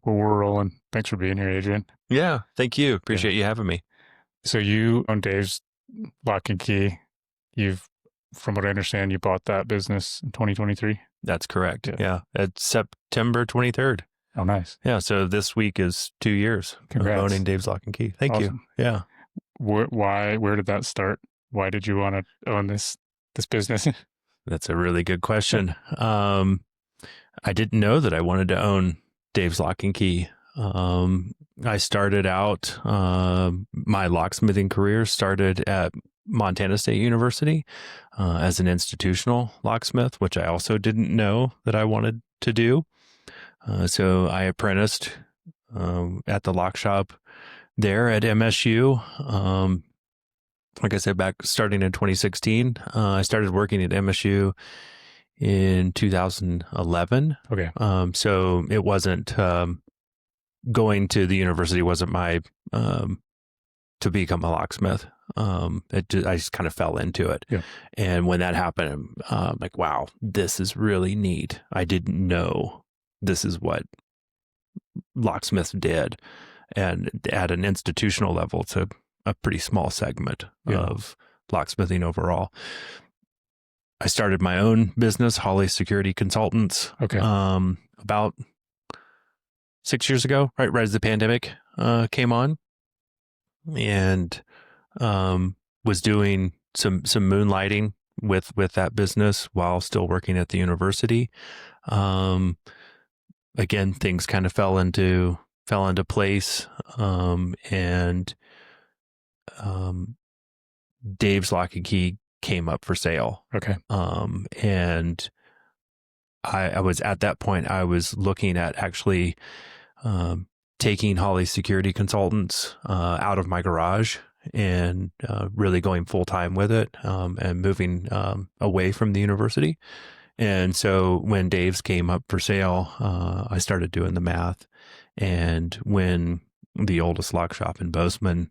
Well, we're rolling. Thanks for being here, Adrian. Yeah, thank you. Appreciate you having me. So you own Dave's Lock and Key. From what I understand, you bought that business in 2023. That's correct. Yeah. It's September 23rd. Oh, nice. Yeah. So this week is 2 years Congrats. of owning Dave's Lock and Key. Thank you. Yeah. Where did that start? Why did you want to own this business? That's a really good question. I didn't know that I wanted to own Dave's Lock and Key. I started out, my locksmithing career started at Montana State University as an institutional locksmith, which I also didn't know that I wanted to do. So I apprenticed at the lock shop there at MSU. Like I said, back starting in 2016, I started working at MSU in 2011. Okay. So it wasn't going to the university wasn't my to become a locksmith. I just kind of fell into it. Yeah. And when that happened, I'm like, wow, this is really neat. I didn't know this is what locksmiths did. And at an institutional level, it's a pretty small segment of locksmithing overall. I started my own business, Holley Security Consultants, about 6 years ago, right as the pandemic came on, and was doing some moonlighting with that business while still working at the university. Again, things kind of fell into place, and Dave's Lock and Key came up for sale. Okay. And I was at that point, I was looking at actually taking Holley Security Consultants out of my garage and really going full time with it, and moving away from the university. And so when Dave's came up for sale, I started doing the math. And when the oldest lock shop in Bozeman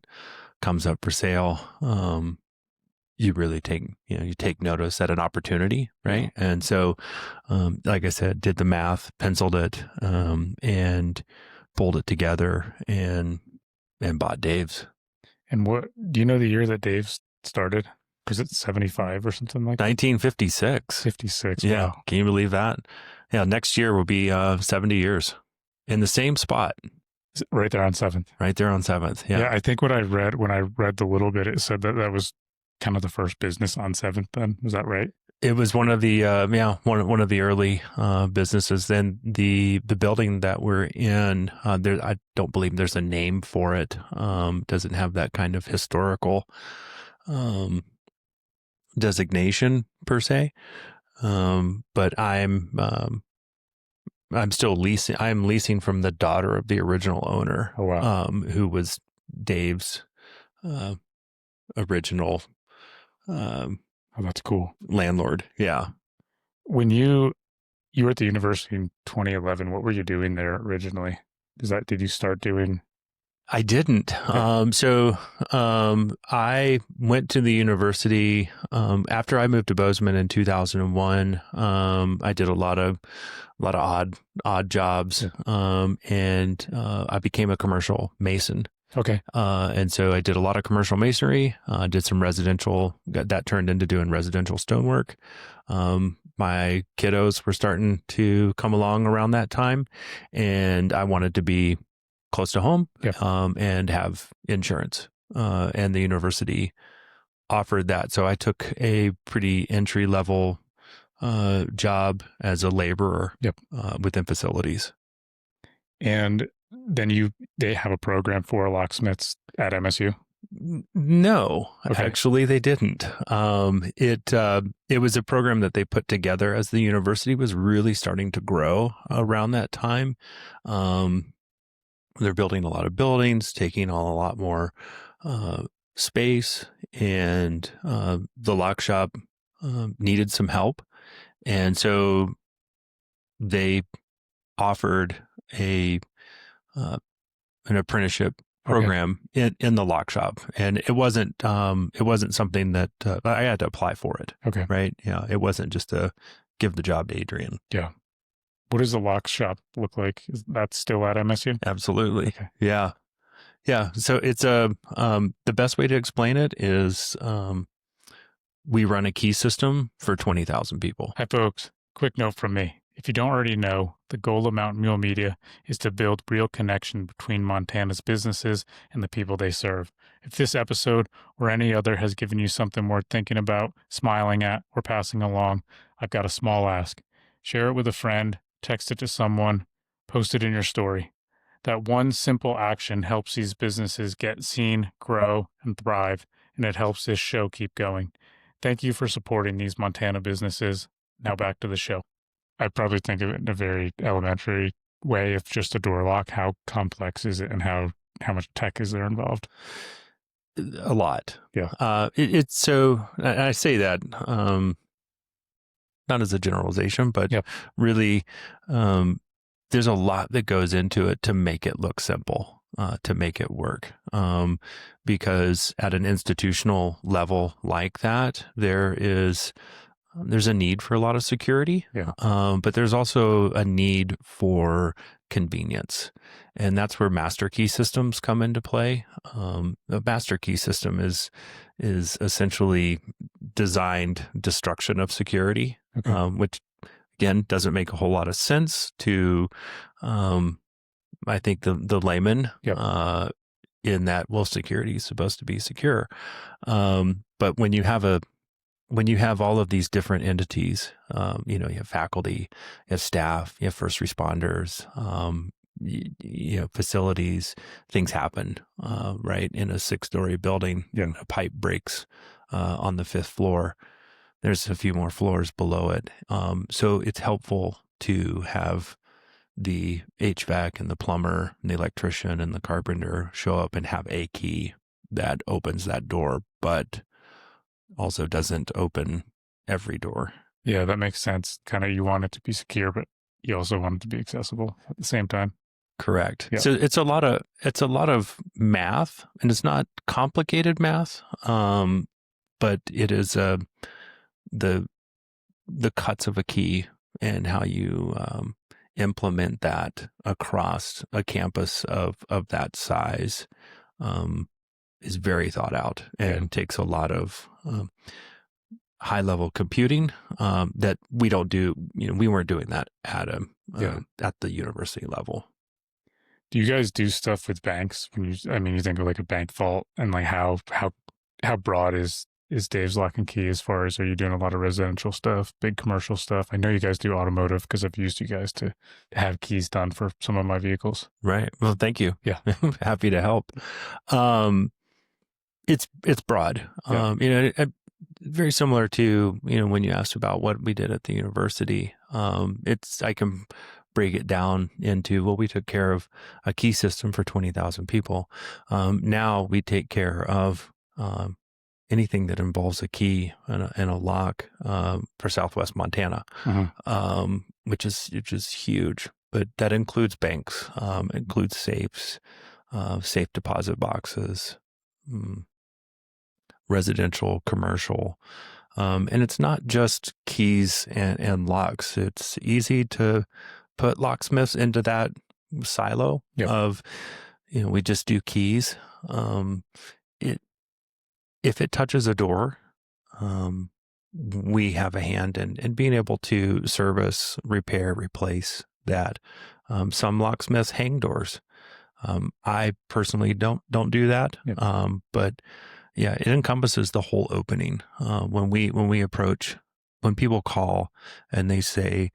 comes up for sale, you really take notice at an opportunity, right? And so, like I said, did the math, penciled it, and pulled it together and bought Dave's. And what do you know the year that Dave's started? Was it 75 or something like that? 1956. 56. Yeah. Wow. Can you believe that? Yeah. Next year will be 70 years in the same spot. Right there on 7th. Right there on 7th. Yeah. Yeah. I think when I read the little bit, it said that was kind of the first business on 7th then. Was that right? It was one of the one of the early businesses. Then the building that we're in, there, I don't believe there's a name for it. Doesn't have that kind of historical designation per se. But I'm still leasing. I'm leasing from the daughter of the original owner. Oh, wow. Who was Dave's original Oh, that's cool. landlord. Yeah. When you were at the university in 2011, what were you doing there originally? Did you start doing? I didn't. Okay. I went to the university after I moved to Bozeman in 2001. I did a lot of odd jobs, and I became a commercial mason. Okay. And so I did a lot of commercial masonry, did some residential, that turned into doing residential stonework. My kiddos were starting to come along around that time, and I wanted to be close to home, and have insurance. And the university offered that. So I took a pretty entry level job as a laborer within facilities. And then they have a program for locksmiths at MSU? No, actually they didn't. It was a program that they put together as the university was really starting to grow around that time. They're building a lot of buildings, taking on a lot more space, and the lock shop needed some help. And so they offered an apprenticeship program in the lock shop. And it wasn't something that I had to apply for it. Okay. Right. Yeah. It wasn't just to give the job to Adrian. Yeah. What does the lock shop look like? Is that still at MSU? Absolutely. Okay. Yeah. Yeah. So it's the best way to explain it is, we run a key system for 20,000 people. Hi, folks. Quick note from me. If you don't already know, the goal of Mountain Mule Media is to build real connection between Montana's businesses and the people they serve. If this episode or any other has given you something worth thinking about, smiling at, or passing along, I've got a small ask. Share it with a friend, text it to someone, post it in your story. That one simple action helps these businesses get seen, grow, and thrive, and it helps this show keep going. Thank you for supporting these Montana businesses. Now back to the show. I probably think of it in a very elementary way. If just a door lock, how complex is it, and how much tech is there involved? A lot. Yeah. It's so, I say that, not as a generalization, but Yep. really, there's a lot that goes into it to make it look simple, to make it work. Because at an institutional level like that, there's a need for a lot of security. Yeah. But there's also a need for convenience. And that's where master key systems come into play. The master key system is essentially designed destruction of security, Okay. which again doesn't make a whole lot of sense to, I think the layman, Yep. in that, well, security is supposed to be secure. But when you have all of these different entities, you have faculty, you have staff, you have first responders, facilities, things happen, right? In a 6-story building, Yeah. a pipe breaks on the 5th floor. There's a few more floors below it. So it's helpful to have the HVAC and the plumber and the electrician and the carpenter show up and have a key that opens that door, but also doesn't open every door. Yeah, that makes sense. Kind of, you want it to be secure, but you also want it to be accessible at the same time. Correct. Yeah. So it's a lot of math, and it's not complicated math, but it is the cuts of a key and how you implement that across a campus of that size is very thought out and takes a lot of high level computing that we don't do. We weren't doing that at the university level. Do you guys do stuff with banks? You think of like a bank vault, and like how broad is Dave's Lock and Key as far as, are you doing a lot of residential stuff, big commercial stuff? I know you guys do automotive because I've used you guys to have keys done for some of my vehicles. Right. Well, thank you. Yeah. Happy to help. It's broad. Yeah. Very similar to, when you asked about what we did at the university. I can break it down into, well, we took care of a key system for 20,000 people. Now we take care of anything that involves a key and a lock for Southwest Montana, which is huge. But that includes banks, includes safes, safe deposit boxes, residential, commercial. And it's not just keys and locks. It's easy to put locksmiths into that silo of, we just do keys. If it touches a door, we have a hand in being able to service, repair, replace that. Some locksmiths hang doors. I personally don't do that. But yeah, it encompasses the whole opening. When people call and they say,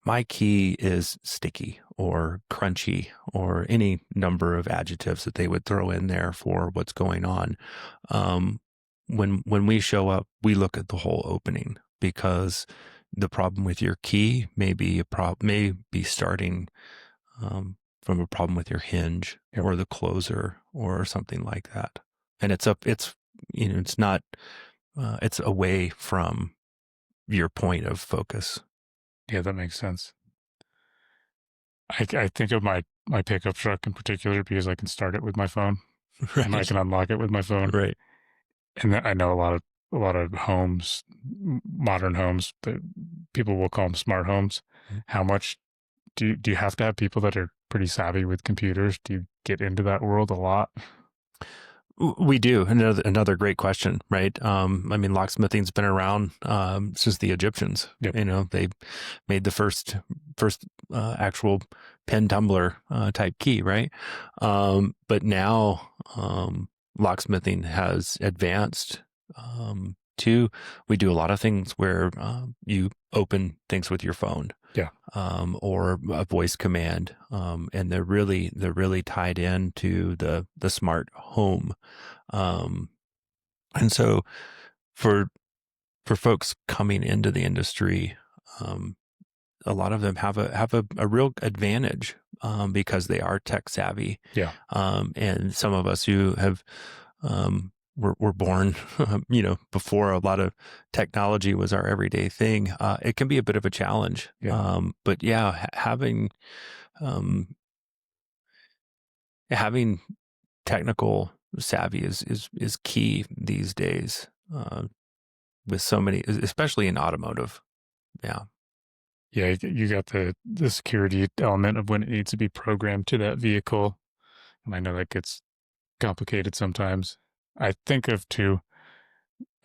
my key is sticky or crunchy or any number of adjectives that they would throw in there for what's going on. When we show up, we look at the whole opening, because the problem with your key may be starting from a problem with your hinge or the closer or something like that. And it's away from your point of focus. Yeah, that makes sense. I think of my pickup truck in particular because I can start it with my phone, Right. and I can unlock it with my phone. Right. And I know a lot of homes, modern homes, that people will call them smart homes, how much do you have to have people that are pretty savvy with computers? Do you get into that world a lot? We do. Another great question, right? I mean, locksmithing's been around since the Egyptians. Yep. You know, they made the first actual pen tumbler type key, right? But now locksmithing has advanced to we do a lot of things where you open things with your phone, Yeah. or a voice command, and they're really tied into the smart home. And so for folks coming into the industry, a lot of them have a real advantage because they are tech savvy. Yeah. And some of us who have were born, before a lot of technology was our everyday thing. It can be a bit of a challenge. Yeah. But yeah, having technical savvy is key these days, with so many, especially in automotive. Yeah. Yeah, you got the security element of when it needs to be programmed to that vehicle. And I know that gets complicated sometimes. I think of too,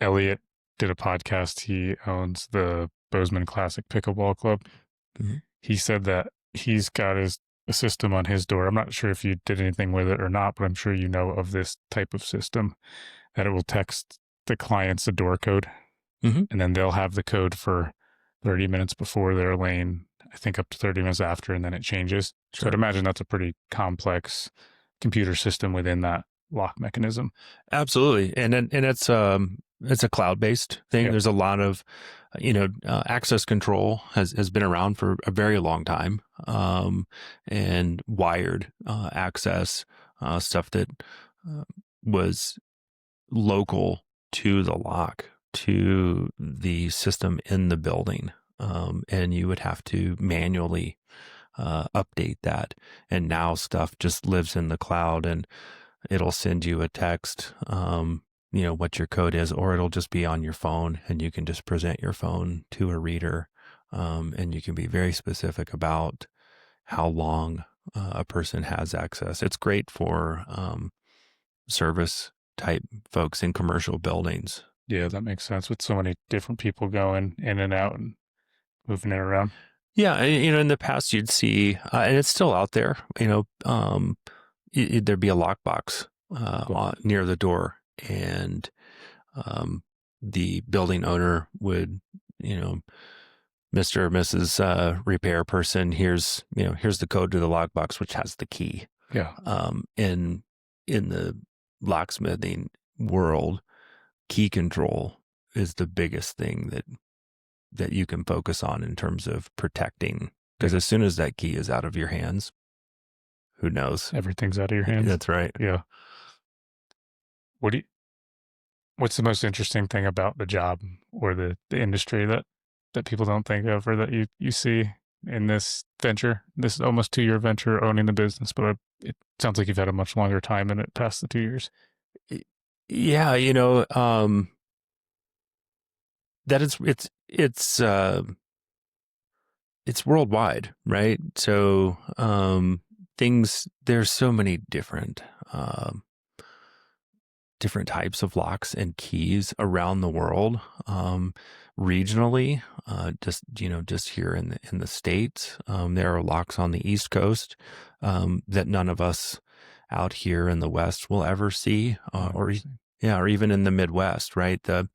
Elliot did a podcast. He owns the Bozeman Classic Pickleball Club. Mm-hmm. He said that he's got a system on his door. I'm not sure if you did anything with it or not, but I'm sure you know of this type of system that it will text the clients a door code, Mm-hmm. and then they'll have the code for 30 minutes before their lane, I think up to 30 minutes after, and then it changes. Sure. So I'd imagine that's a pretty complex computer system within that lock mechanism. Absolutely. And it's a cloud-based thing. Yeah. There's a lot of, access control has been around for a very long time, and wired access, stuff that was local to the lock, to the system in the building. And you would have to manually update that. And now stuff just lives in the cloud, and it'll send you a text, what your code is, or it'll just be on your phone, and you can just present your phone to a reader. And you can be very specific about how long a person has access. It's great for service type folks in commercial buildings. Yeah, that makes sense with so many different people going in and out and moving it around. Yeah, in the past you'd see, and it's still out there. There'd be a lockbox Cool. near the door, and the building owner would, Mr. or Mrs. Repair person, here's the code to the lockbox, which has the key. Yeah. In the locksmithing world, key control is the biggest thing that you can focus on in terms of protecting. Because as soon as that key is out of your hands, who knows? Everything's out of your hands. That's right. Yeah. What's the most interesting thing about the job or the industry that people don't think of, or that you see in this venture, this almost 2-year venture owning the business? But it sounds like you've had a much longer time in it past the 2 years. Yeah, that it's worldwide, right? So there's so many different types of locks and keys around the world. Regionally, just here in the States, there are locks on the East Coast that none of us out here in the West will ever see, or even in the Midwest, right? The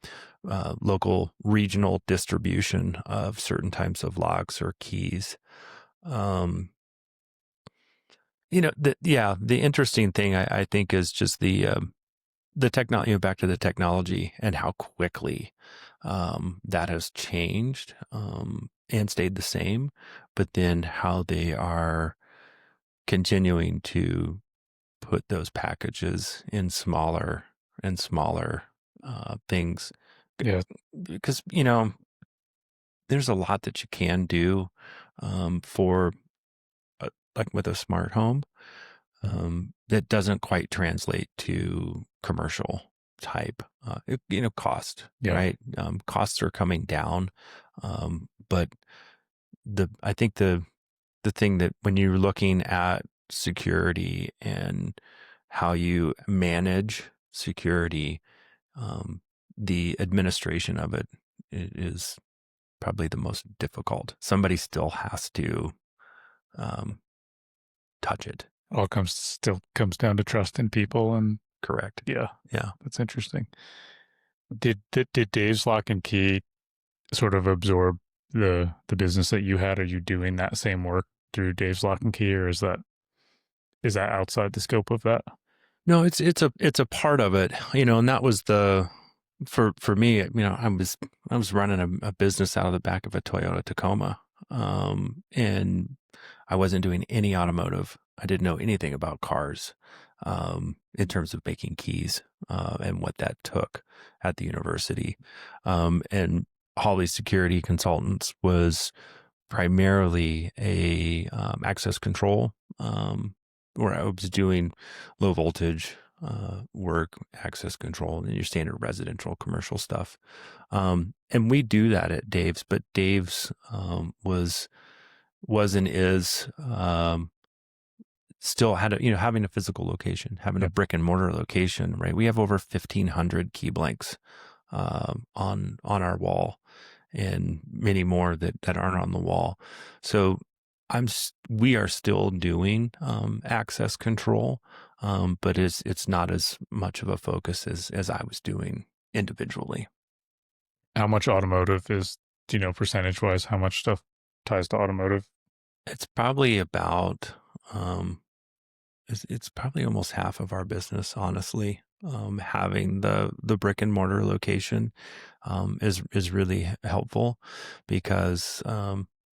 local regional distribution of certain types of locks or keys. The interesting thing I think is just the technology, back to the technology and how quickly that has changed and stayed the same, but then how they are continuing to put those packages in smaller and smaller things. Yeah. Because, there's a lot that you can do for like with a smart home that doesn't quite translate to commercial type, cost, right? Costs are coming down. But I think the the thing that when you're looking at security and how you manage security, the administration of it is probably the most difficult. Somebody still has to touch it. Still comes down to trust in people, and Correct. yeah, Yeah. that's interesting. Did Dave's Lock and Key sort of absorb the business that you had? Are you doing that same work through Dave's Lock and Key, or is that outside the scope of that? No, it's a part of it, and that was for me, I was running a business out of the back of a Toyota Tacoma, and I wasn't doing any automotive. I didn't know anything about cars, in terms of making keys, and what that took at the university. And Holley Security Consultants was primarily a access control, where I was doing low voltage work, access control, and your standard residential commercial stuff. And we do that at Dave's, but Dave's was and is still had having a physical location, having a brick and mortar location, right? We have over 1,500 key blanks on our wall, and many more that aren't on the wall. So we are still doing access control, but it's not as much of a focus as I was doing individually. How much automotive is, percentage wise, how much stuff ties to automotive? It's probably about it's probably almost half of our business, honestly. Having the brick and mortar location is really helpful, because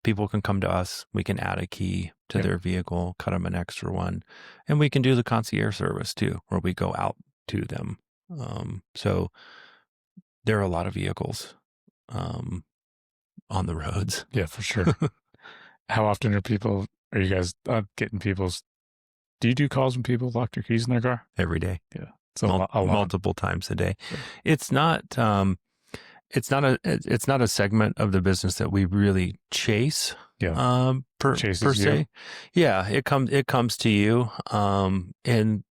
people can come to us. We can add a key to their vehicle, cut them an extra one, and we can do the concierge service too, where we go out to them. So there are a lot of vehicles on the roads. Yeah, for sure. How often are you guys getting people's? Do you do calls when people lock their keys in their car? Every day. Yeah, so a lot. Multiple times a day. Yeah. It's not a segment of the business that we really chase. Yeah. Per se. You? Yeah, it comes to you. And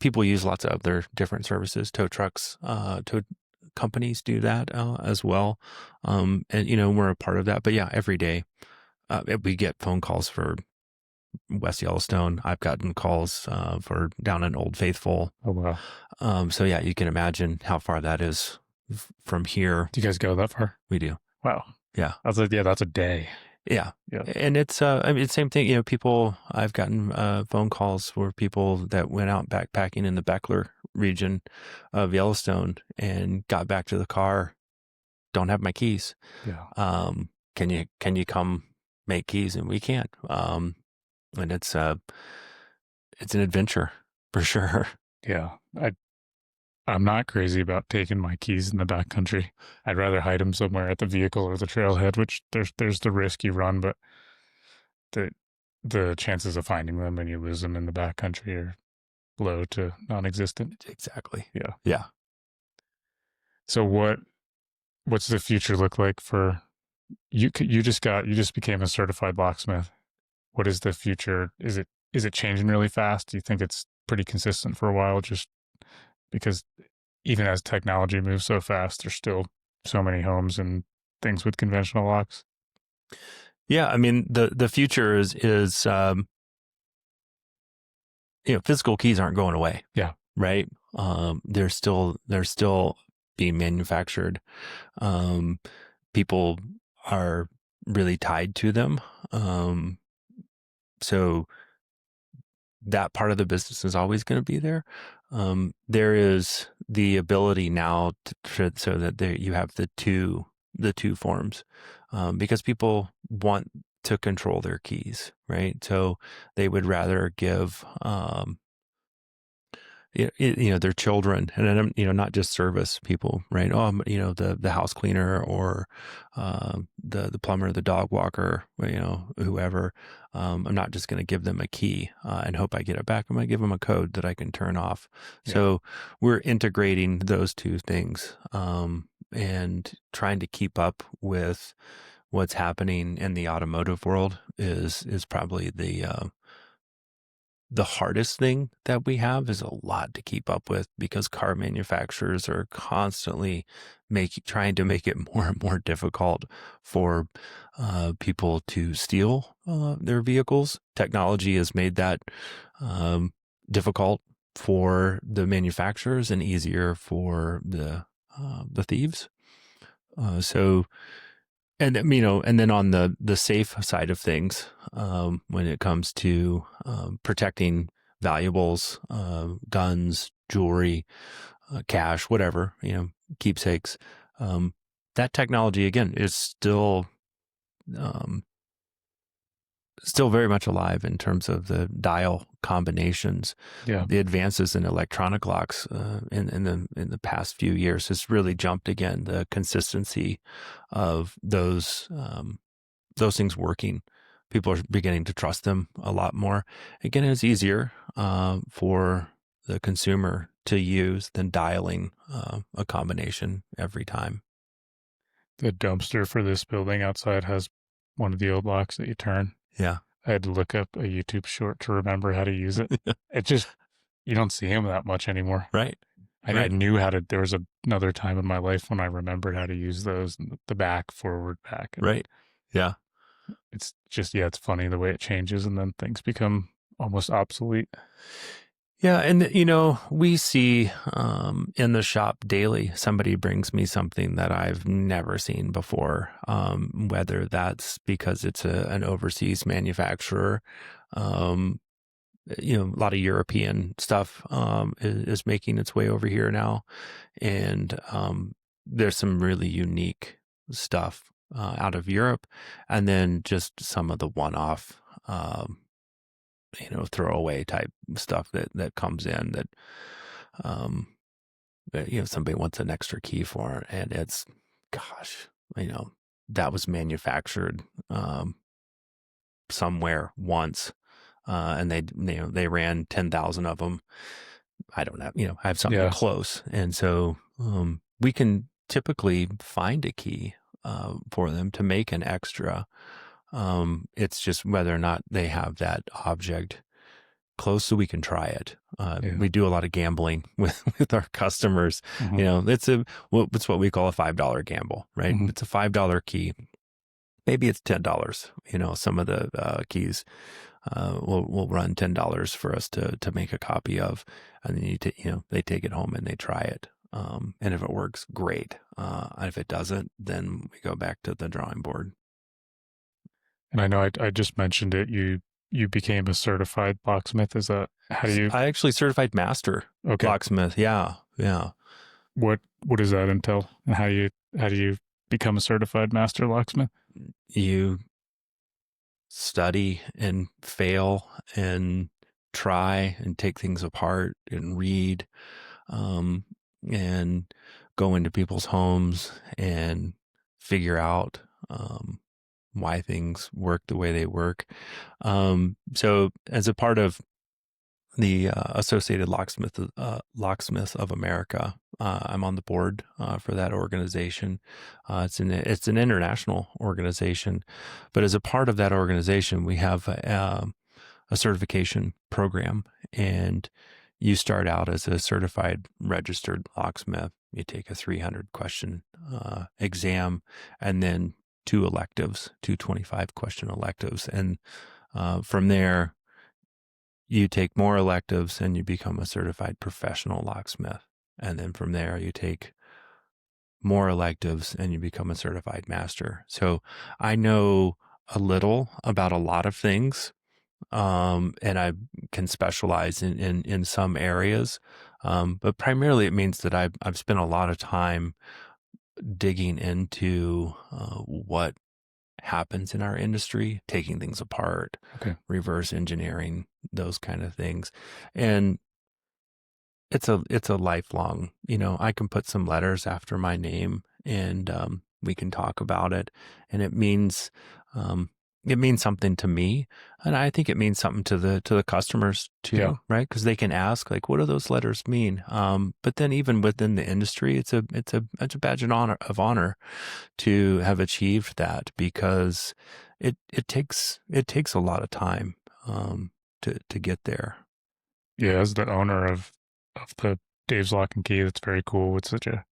people use lots of other different services. Tow trucks, tow companies do that as well. And we're a part of that. But yeah, every day we get phone calls for West Yellowstone. I've gotten calls for down in Old Faithful. Oh wow. So yeah, you can imagine how far that is from here. Do you guys go that far? We do. Wow. Yeah. That's a day. Yeah. Yeah. And it's it's same thing. I've gotten phone calls for people that went out backpacking in the Beckler region of Yellowstone and got back to the car, don't have my keys. Yeah. Can you come make keys? And we can. And it's an adventure for sure. Yeah. I'm not crazy about taking my keys in the backcountry. I'd rather hide them somewhere at the vehicle or the trailhead, which there's the risk you run, but the chances of finding them when you lose them in the backcountry are low to non-existent. Exactly. Yeah. Yeah. So what's the future look like for you? You just became a certified locksmith. What is the future? Is it changing really fast? Do you think it's pretty consistent for a while, just because even as technology moves so fast, there's still so many homes and things with conventional locks? Yeah, I mean the future is physical keys aren't going away. Yeah. Right. They're still being manufactured. People are really tied to them. So that part of the business is always going to be there. There is the ability now so that you have the two forms, because people want to control their keys, right? So they would rather give their children, and not just service people, right? The house cleaner or the plumber, the dog walker, whoever. I'm not just going to give them a key and hope I get it back. I'm going to give them a code that I can turn off. Yeah. So we're integrating those two things and trying to keep up with what's happening in the automotive world is probably the hardest thing that we have. Is a lot to keep up with because car manufacturers are constantly trying to make it more and more difficult for people to steal their vehicles. Technology has made that difficult for the manufacturers and easier for the thieves. So, and and then on the safe side of things, when it comes to protecting valuables, guns, jewelry, cash, whatever, keepsakes, that technology again is um, still very much alive in terms of the dial combinations. Yeah. The advances in electronic locks in the past few years has really jumped again. The consistency of those things working, people are beginning to trust them a lot more. Again, it's easier for the consumer to use than dialing a combination every time. The dumpster for this building outside has one of the old locks that you turn. Yeah. I had to look up a YouTube short to remember how to use it. It just, you don't see him that much anymore. Right. I knew how to, there was another time in my life when I remembered how to use those, the back, forward, back. Right. Yeah. It's just, yeah, it's funny the way it changes and then things become almost obsolete. Yeah, and we see in the shop daily, somebody brings me something that I've never seen before, whether that's because it's an overseas manufacturer. A lot of European stuff is making its way over here now, and there's some really unique stuff out of Europe, and then just some of the one-off throwaway type stuff that comes in that somebody wants an extra key for, and it's, gosh, that was manufactured somewhere once, and they ran 10,000 of them. I don't have, I have something close, and so we can typically find a key for them to make an extra. It's just whether or not they have that object close so we can try it. We do a lot of gambling with our customers. Mm-hmm. It's what we call a $5 gamble, right? Mm-hmm. It's a $5 key. Maybe it's $10. Some of the keys will run $10 for us to make a copy of, and then they take it home and they try it. And if it works, great. And if it doesn't, then we go back to the drawing board. And I know I just mentioned it. You became a certified locksmith. Is that how do you? I actually certified master locksmith. Yeah. What does that entail? And how do you become a certified master locksmith? You study and fail and try and take things apart and read, and go into people's homes and figure out why things work the way they work. So as a part of the Associated Locksmiths of America, I'm on the board for that organization. It's an international organization, but as a part of that organization, we have a certification program, and you start out as a certified registered locksmith. You take a 300 question exam, and then two 25 question electives. And from there, you take more electives and you become a certified professional locksmith. And then from there, you take more electives and you become a certified master. So I know a little about a lot of things, and I can specialize in some areas. But primarily it means that I've spent a lot of time digging into what happens in our industry, taking things apart, reverse engineering, those kind of things. And it's a lifelong, I can put some letters after my name and we can talk about it. And it means, it means something to me, and I think it means something to the customers Yeah. too, right? Because they can ask like, what do those letters mean? But then even within the industry, it's a badge of honor to have achieved that, because it takes a lot of time to get there. Yeah. As the owner of the Dave's Lock and Key, that's very cool. It's such a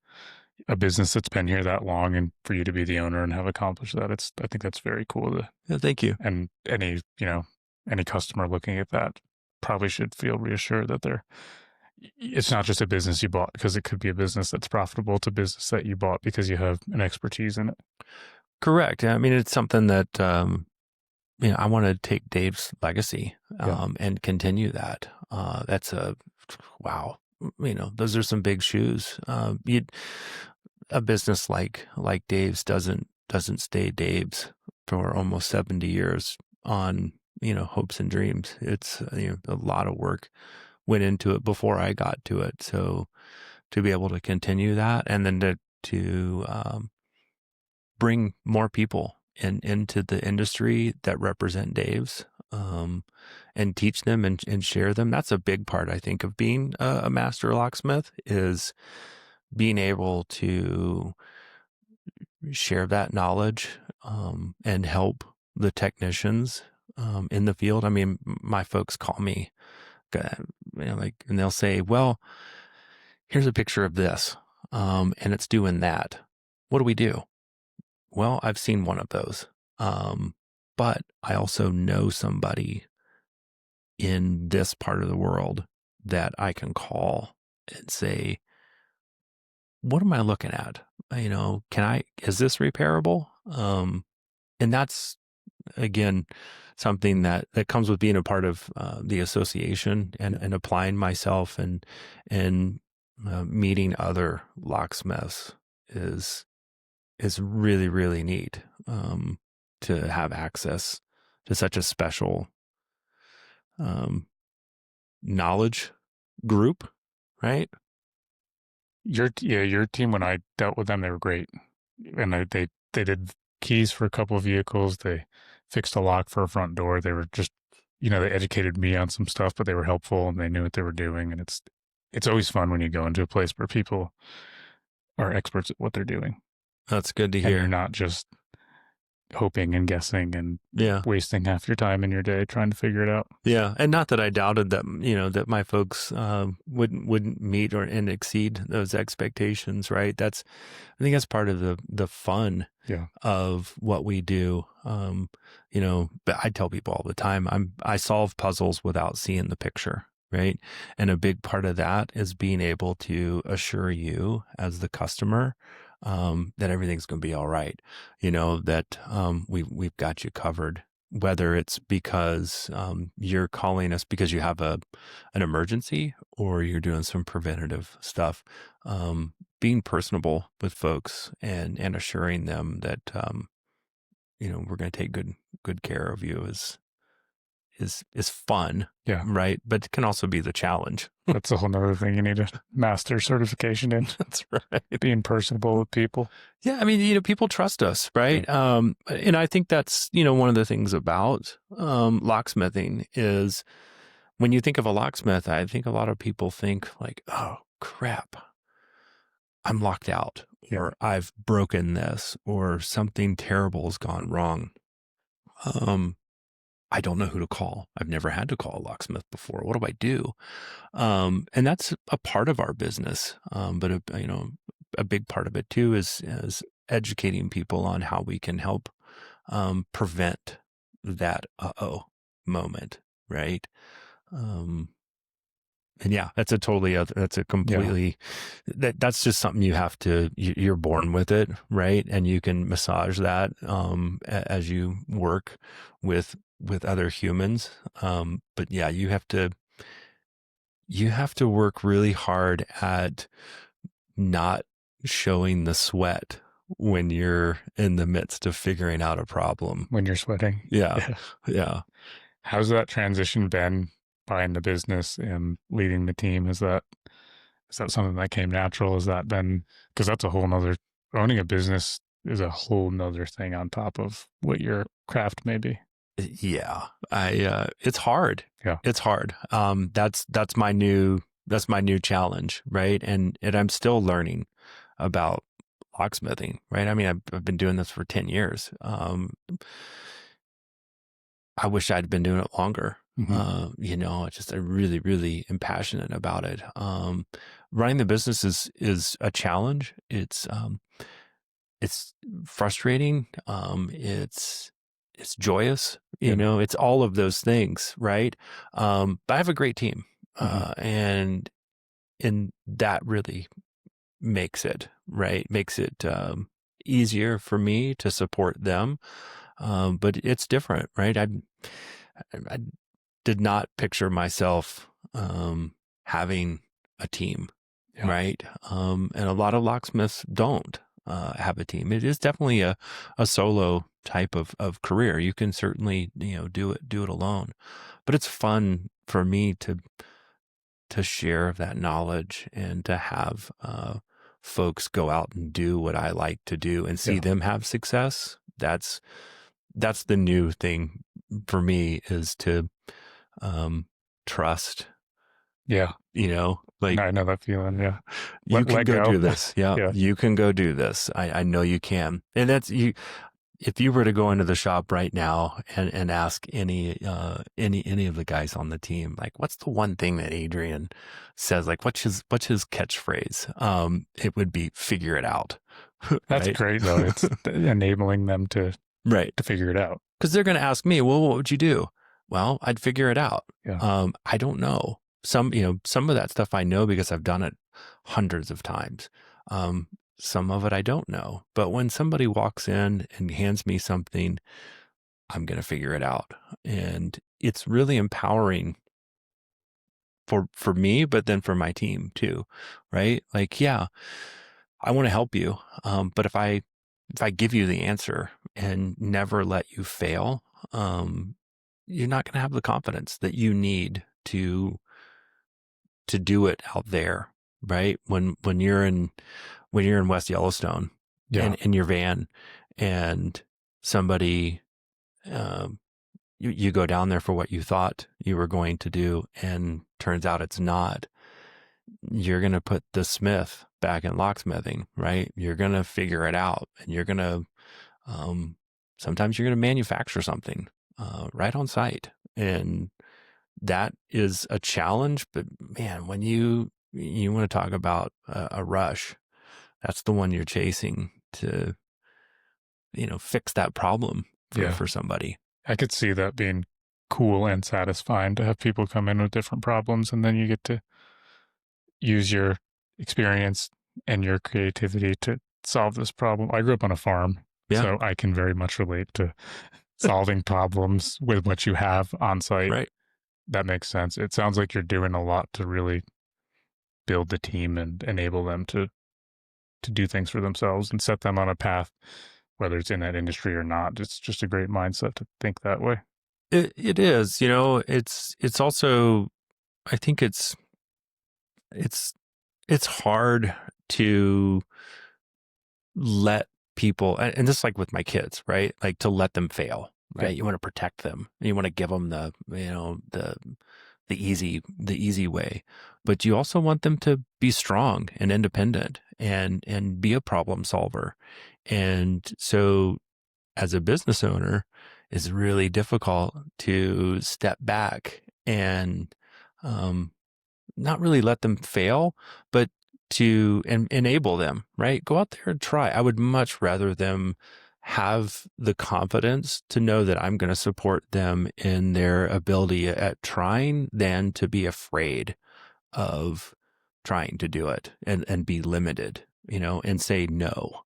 business that's been here that long, and for you to be the owner and have accomplished that, I think that's very cool. Yeah, thank you. And any customer looking at that probably should feel reassured that it's not just a business you bought because it could be a business that's profitable. It's a business that you bought because you have an expertise in it. Correct. I mean, it's something that I want to take Dave's legacy and continue that. That's wow. Those are some big shoes. A business like Dave's doesn't stay Dave's for almost 70 years on hopes and dreams. It's a lot of work went into it before I got to it. So to be able to continue that, and then to bring more people into the industry that represent Dave's, and teach them and share them. That's a big part, I think, of being a master locksmith, is being able to share that knowledge and help the technicians in the field. I mean, my folks call me, and they'll say, well, here's a picture of this, and it's doing that. What do we do? Well, I've seen one of those. But I also know somebody in this part of the world that I can call and say, what am I looking at? Is this repairable? And that's, again, something that comes with being a part of the association and applying myself and meeting other locksmiths is really, really neat, to have access to such a special knowledge group, right? Your team, when I dealt with them, they were great, and they did keys for a couple of vehicles. They fixed a lock for a front door. They were just, they educated me on some stuff, but they were helpful and they knew what they were doing. And it's always fun when you go into a place where people are experts at what they're doing. That's good to And hear. you're not just hoping and guessing and Yeah. wasting half your time in your day trying to figure it out. Yeah. And not that I doubted that, that my folks wouldn't meet and exceed those expectations, right? I think that's part of the fun of what we do. But I tell people all the time, I solve puzzles without seeing the picture. Right. And a big part of that is being able to assure you as the customer that everything's going to be all right. That we've got you covered, whether it's because you're calling us because you have an emergency, or you're doing some preventative stuff. Being personable with folks and assuring them that we're going to take good care of you is fun. Yeah. Right. But it can also be the challenge. That's a whole nother thing you need a master certification in. That's right. Being personable with people. Yeah. I mean, people trust us, right? Yeah. And I think that's, one of the things about locksmithing is, when you think of a locksmith, I think a lot of people think like, oh, crap, I'm locked out, or I've broken this, or something terrible has gone wrong. I don't know who to call. I've never had to call a locksmith before. What do I do? And that's a part of our business. But a big part of it too is educating people on how we can help prevent that moment, right? And yeah, that's a completely, that's just something you're born with it, right? And you can massage that as you work with other humans. But yeah, you have to work really hard at not showing the sweat when you're in the midst of figuring out a problem. When you're sweating. Yeah. How's that transition been, buying the business and leading the team? Is that something that came natural? Has that been, because that's a whole nother, owning a business is a whole nother thing on top of what your craft may be. Yeah, it's hard. Yeah. It's hard. That's my new challenge, right? And I'm still learning about locksmithing, right? I mean, I've been doing this for 10 years. I wish I'd been doing it longer. Hmm. I really, really am passionate about it. Running the business is a challenge. It's frustrating. It's joyous. Yeah. It's all of those things, right? But I have a great team, Hmm. and that really makes it right. Makes it easier for me to support them. But it's different, right? I did not picture myself having a team, Yeah. right? And a lot of locksmiths don't have a team. It is definitely a solo type of career. You can certainly do it alone, but it's fun for me to share that knowledge and to have folks go out and do what I like to do and see Yeah. them have success. That's the new thing for me, is to trust, Yeah. like, I know that feeling. Yeah. you can Let go go. do this. Yeah, Yeah. you can go do this. I know you can. And that's you. If you were to go into the shop right now and ask any of the guys on the team, like, what's the one thing that Adrian says, like, what's his catchphrase? It would be figure it out. That's Right. great though. It's enabling them Right. to figure it out. Because they're going to ask me, well, what would you do? Well, I'd figure it out. Yeah. I don't know. Some of that stuff I know because I've done it hundreds of times. Um, some of it I don't know. But when somebody walks in and hands me something, I'm going to figure it out. And it's really empowering for me, but then for my team too, right? Like, yeah, I want to help you. But if I give you the answer and never let you fail, you're not going to have the confidence that you need to do it out there, right? When you're in West Yellowstone Yeah. in your van, and somebody, um, you go down there for what you thought you were going to do, and turns out it's not. You're going to put the smith back in locksmithing, right? You're going to figure it out, and you're going to, sometimes you're going to manufacture something, right on site. And that is a challenge, but man, when you want to talk about a rush, that's the one you're chasing to, fix that problem for, Yeah. for somebody. I could see that being cool and satisfying to have people come in with different problems, and then you get to use your experience and your creativity to solve this problem. I grew up on a farm, Yeah. so I can very much relate to solving problems with what you have on site. Right. That makes sense. It sounds like you're doing a lot to really build the team and enable them to do things for themselves and set them on a path, whether it's in that industry or not. It's just a great mindset to think that way. It is, it's also, I think it's hard to let people, and this is like with my kids, right? Like, to let them fail, right? Yeah. You want to protect them. You want to give them the easy way, but you also want them to be strong and independent and be a problem solver. And so, as a business owner, it's really difficult to step back and not really let them fail, but to enable them, right? Go out there and try. I would much rather them have the confidence to know that I'm going to support them in their ability at trying than to be afraid of trying to do it and be limited, and say no.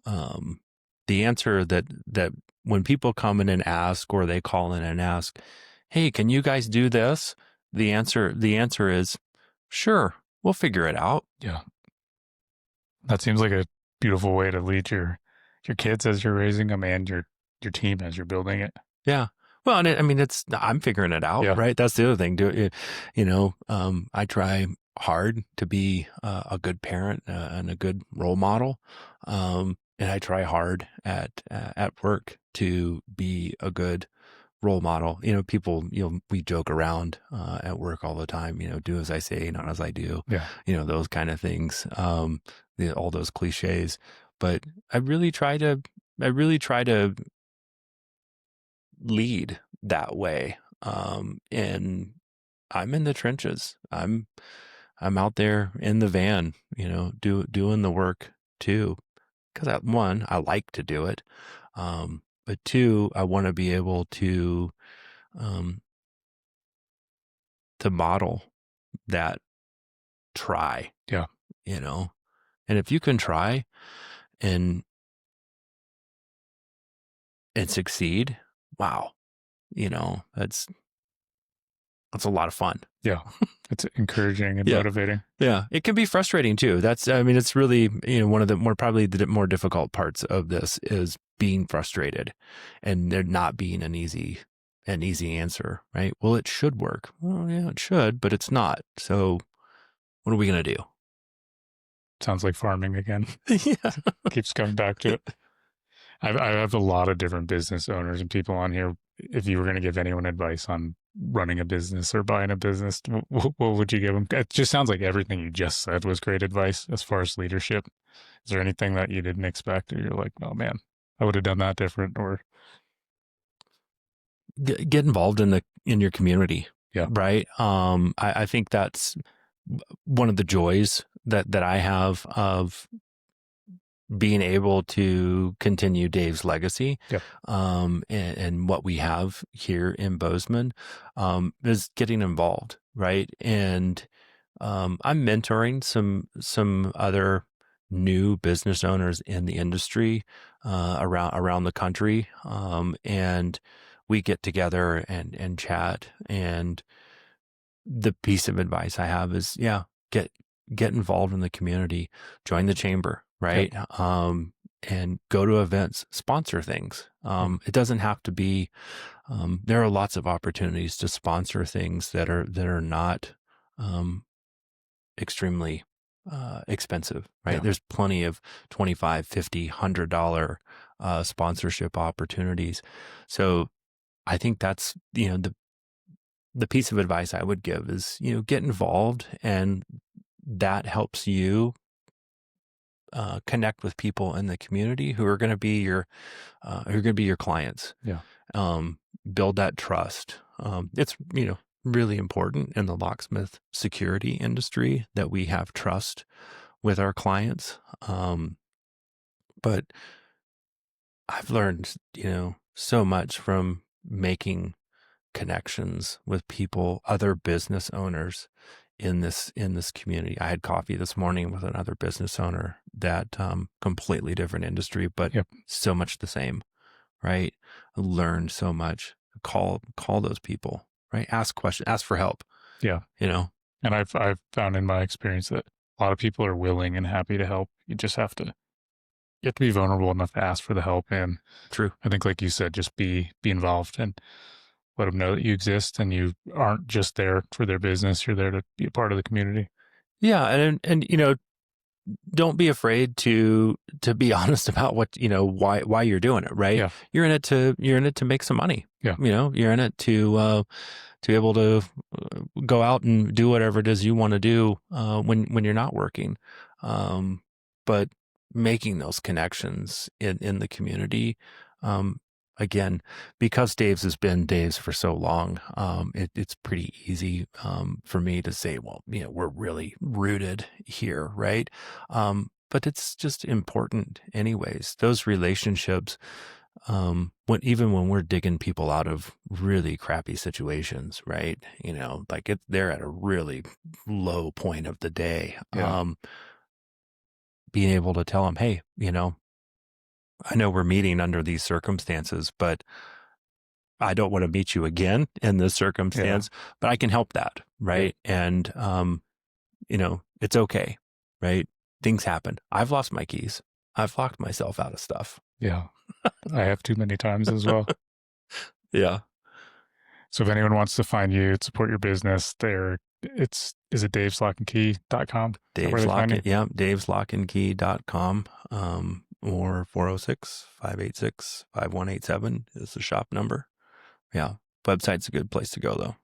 Um, the answer that when people come in and ask, or they call in and ask, "Hey, can you guys do this?" The answer is, "Sure, we'll figure it out." Yeah. That seems like a beautiful way to lead your kids as you're raising them and your team as you're building it. Yeah. Well, and I mean, I'm figuring it out, Yeah. right? That's the other thing. I try hard to be a good parent and a good role model. And I try hard at work to be a good role model. People, we joke around at work all the time, do as I say, not as I do, Yeah. those kind of things, all those cliches. But I really try to lead that way. And I'm in the trenches. I'm out there in the van, doing the work too. Because one, I like to do it. But two, I want to be able um, to model that try, Yeah. and if you can try and succeed, wow, that's a lot of fun. Yeah. It's encouraging and Yeah. motivating. Yeah. It can be frustrating too. It's really, one of the probably the more difficult parts of this is being frustrated and there not being an easy answer, right? Well, it should work. Well, yeah, it should, but it's not. So what are we going to do? Sounds like farming again. Yeah. Keeps coming back to it. I have a lot of different business owners and people on here. If you were going to give anyone advice on running a business or buying a business, what would you give them? It just sounds like everything you just said was great advice as far as leadership. Is there anything that you didn't expect or you're like, oh man, I would have done that different? Or Get involved in your community. Yeah. Right. I think that's one of the joys that I have of being able to continue Dave's legacy, Yep. And what we have here in Bozeman, is getting involved, right? And I'm mentoring some other new business owners in the industry around the country, and we get together and chat. And the piece of advice I have is, get involved in the community, join the chamber, right? Yep. And go to events, sponsor things. It doesn't have to be, there are lots of opportunities to sponsor things that are not, extremely, expensive, right? Yeah. There's plenty of $25, $50, $100, sponsorship opportunities. So I think that's, the piece of advice I would give is, get involved, and that helps you connect with people in the community who are going to be your clients. Yeah. Build that trust. It's really important in the locksmith security industry that we have trust with our clients. But I've learned so much from making connections with people, other business owners in this community. I had coffee this morning with another business owner that completely different industry, but Yep. so much the same, right? I learned so much. Call those people, right? Ask questions, ask for help. Yeah. And I've found in my experience that a lot of people are willing and happy to help. You have to be vulnerable enough to ask for the help. And True. I think, like you said, just be involved and let them know that you exist and you aren't just there for their business. You're there to be a part of the community. Yeah. And don't be afraid to be honest about what, why you're doing it, right? Yeah. You're in it to make some money. Yeah. You're in it to be able to go out and do whatever it is you want to do when you're not working. But making those connections in the community, again, because Dave's has been Dave's for so long, it's pretty easy for me to say, well, we're really rooted here, right? But it's just important anyways. Those relationships, even when we're digging people out of really crappy situations, right? They're at a really low point of the day. Yeah. Being able to tell them, hey, I know we're meeting under these circumstances, but I don't want to meet you again in this circumstance, but I can help that. Right. Yeah. And, it's okay. Right. Things happen. I've lost my keys. I've locked myself out of stuff. Yeah. I have too many times as well. Yeah. So if anyone wants to find you, support your business, is it daveslockandkey.com? daveslockandkey.com, or 406-586-5187 is the shop number. Yeah. Website's a good place to go though.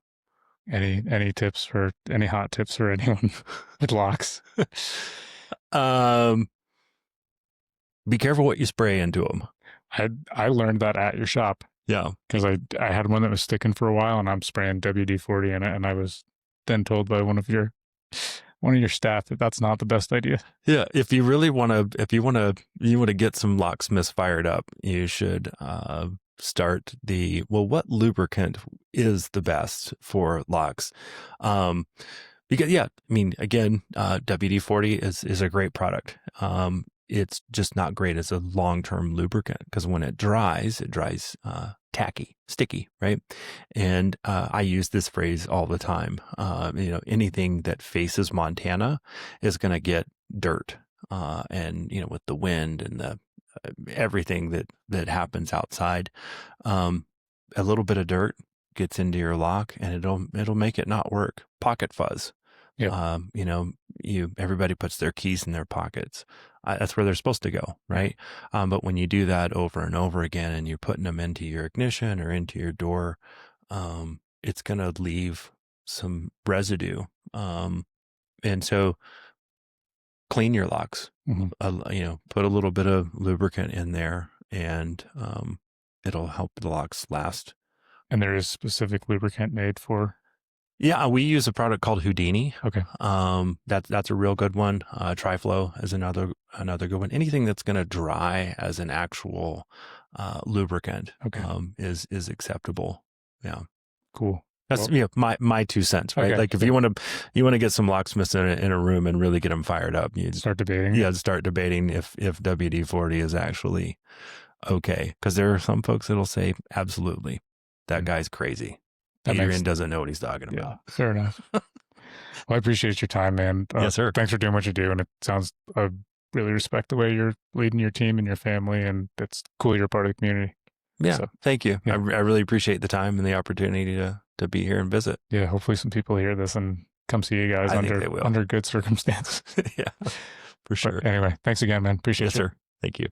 Any tips for any hot tips for anyone with locks? Be careful what you spray into them. I learned that at your shop. Yeah. Because I had one that was sticking for a while, and I'm spraying WD-40 in it, and I was then told by one of your staff that that's not the best idea. Yeah, if you really want to, you want to get some locksmiths fired up, you should start what lubricant is the best for locks? Because I mean, again, WD-40 is a great product. It's just not great as a long-term lubricant because when it dries tacky, sticky, right? And I use this phrase all the time. Anything that faces Montana is going to get dirt, and with the wind and the everything that happens outside, a little bit of dirt gets into your lock and it'll make it not work. Pocket fuzz. Yeah. Everybody puts their keys in their pockets. That's where they're supposed to go, right? But when you do that over and over again and you're putting them into your ignition or into your door, it's going to leave some residue. And so clean your locks, put a little bit of lubricant in there and it'll help the locks last. And there is specific lubricant made for? Yeah, we use a product called Houdini. Okay. That's a real good one. Triflow is another good one. Anything that's going to dry as an actual lubricant, is acceptable. Yeah. Cool. That's my 2 cents, right? Okay. Like if you want to get some locksmiths in a room and really get them fired up, you start debating. Yeah, start debating if WD-40 is actually okay, because there are some folks that'll say absolutely that guy's crazy. Adrian doesn't know what he's talking about. Yeah, fair enough. Well, I appreciate your time, man. Yes, sir. Thanks for doing what you do, and it sounds I really respect the way you're leading your team and your family, and it's cool you're part of the community. Yeah, so, thank you. Yeah. I really appreciate the time and the opportunity to be here and visit. Yeah, hopefully some people hear this and come see you guys under good circumstances. Yeah, for sure. But anyway, thanks again, man. Appreciate it. Yes, sir. Thank you.